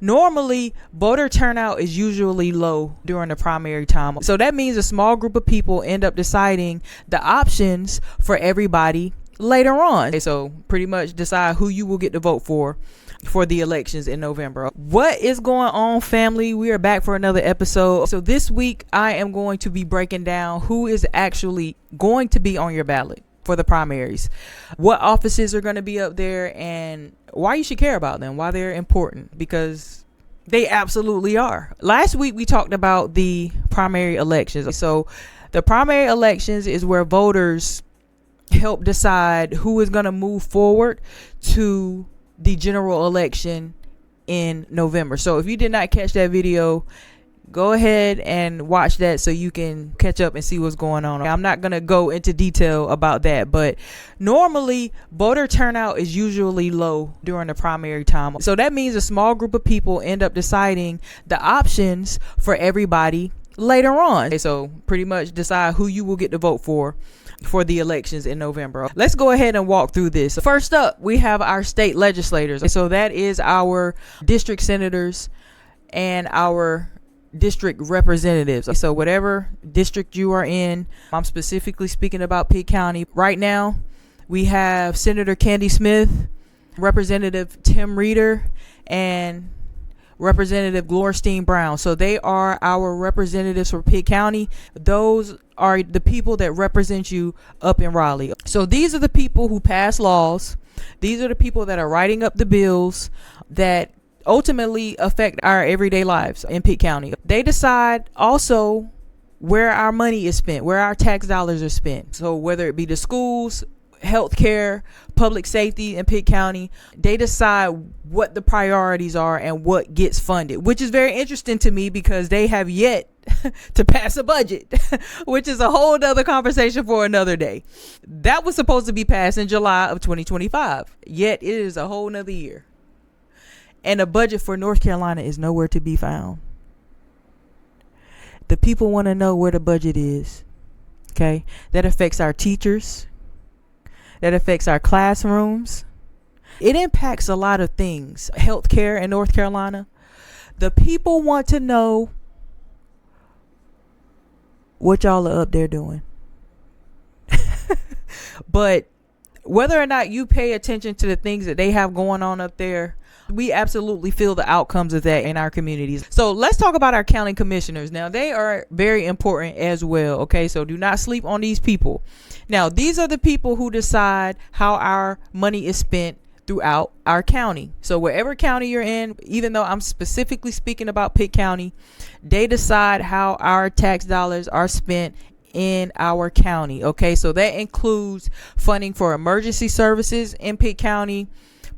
Normally, voter turnout is usually low during the primary time. So that means a small group of people end up deciding the options for everybody later on. Okay, so pretty much decide who you will get to vote for the elections in November. What is going on, family? We are back for another episode. So this week I am going to be breaking down who is actually going to be on your ballot for the primaries, what offices are going to be up there, and why you should care about them, why they're important, because they absolutely are. Last week we talked about the primary elections. So the primary elections is where voters help decide who is going to move forward to the general election in November. So if you did not catch that video, go ahead and watch that so you can catch up and see what's going on. I'm not going to go into detail about that, but normally voter turnout is usually low during the primary time. So that means a small group of people end up deciding the options for everybody later on. Okay, so pretty much decide who you will get to vote for the elections in November. Let's go ahead and walk through this. First up, we have our state legislators. So that is our district senators and our district representatives. So whatever district you are in, I'm specifically speaking about Pitt County. Right now, we have Senator Candy Smith, Representative Tim Reeder, and Representative Glorstein Brown. So they are our representatives for Pitt County. Those are the people that represent you up in Raleigh. So these are the people who pass laws. These are the people that are writing up the bills that ultimately affect our everyday lives in Pitt County. They decide also where our money is spent, where our tax dollars are spent. So whether it be the schools, healthcare, public safety in Pitt County, they decide what the priorities are and what gets funded, which is very interesting to me because they have yet to pass a budget, which is a whole other conversation for another day. That was supposed to be passed in July of 2025, yet it is a whole nother year. And a budget for North Carolina is nowhere to be found. The people want to know where the budget is. Okay. That affects our teachers. That affects our classrooms. It impacts a lot of things. Healthcare in North Carolina. The people want to know what y'all are up there doing. But whether or not you pay attention to the things that they have going on up there, we absolutely feel the outcomes of that in our communities. So let's talk about our county commissioners. Now, they are very important as well. Okay, so do not sleep on these people. Now, these are the people who decide how our money is spent throughout our county. So wherever county you're in, even though I'm specifically speaking about Pitt County, they decide how our tax dollars are spent in our county. Okay, so that includes funding for emergency services in Pitt County,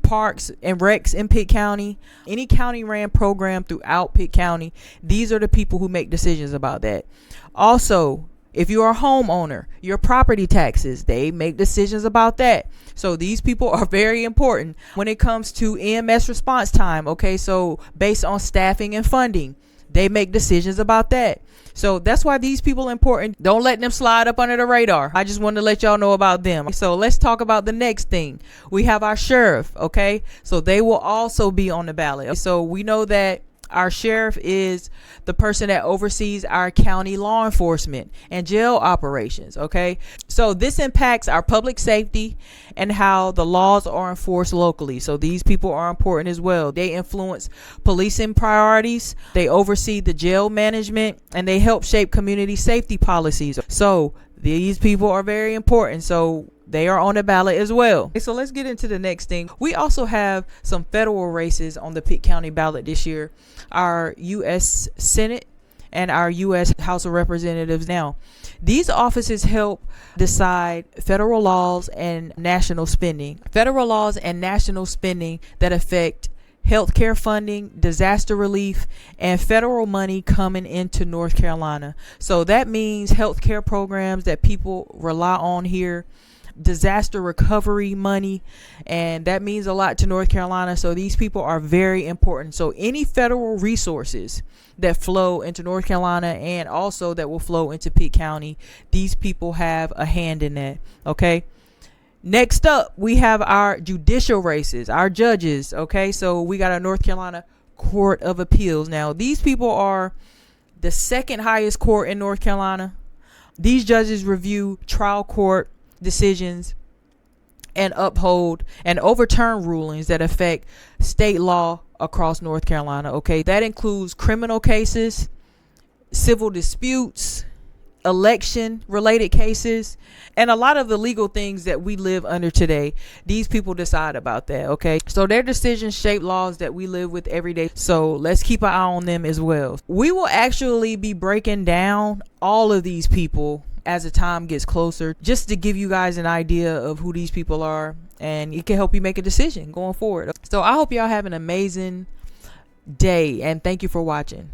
parks and recs in Pitt County, any county ran program throughout Pitt County. These are the people who make decisions about that. Also, if you're a homeowner, your property taxes, they make decisions about that. So these people are very important when it comes to EMS response time. Okay, so based on staffing and funding, they make decisions about that. So that's why these people are important. Don't let them slide up under the radar. I just wanted to let y'all know about them. So let's talk about the next thing. We have our sheriff. Okay, so they will also be on the ballot. So we know that our sheriff is the person that oversees our county law enforcement and jail operations. Okay, so this impacts our public safety and how the laws are enforced locally. So these people are important as well. They influence policing priorities, they oversee the jail management, and they help shape community safety policies. So these people are very important. So they are on the ballot as well. Okay, so let's get into the next thing. We also have some federal races on the Pitt County ballot this year. Our U.S. Senate and our U.S. House of Representatives. Now, these offices help decide federal laws and national spending. Federal laws and national spending that affect healthcare funding, disaster relief, and federal money coming into North Carolina. So that means healthcare programs that people rely on here, disaster recovery money, and that means a lot to North Carolina. So these people are very important. So any federal resources that flow into North Carolina and also that will flow into Pitt County, these people have a hand in that. Okay, next up we have our judicial races, our judges. Okay, so we got our North Carolina Court of Appeals. Now, these people are the second highest court in North Carolina. These judges review trial court decisions and uphold and overturn rulings that affect state law across North Carolina. Okay, that includes criminal cases, civil disputes, election related cases, and a lot of the legal things that we live under today. These people decide about that. Okay, so their decisions shape laws that we live with every day, so let's keep an eye on them as well. We will actually be breaking down all of these people as the time gets closer, just to give you guys an idea of who these people are, and it can help you make a decision going forward. So I hope y'all have an amazing day, and thank you for watching.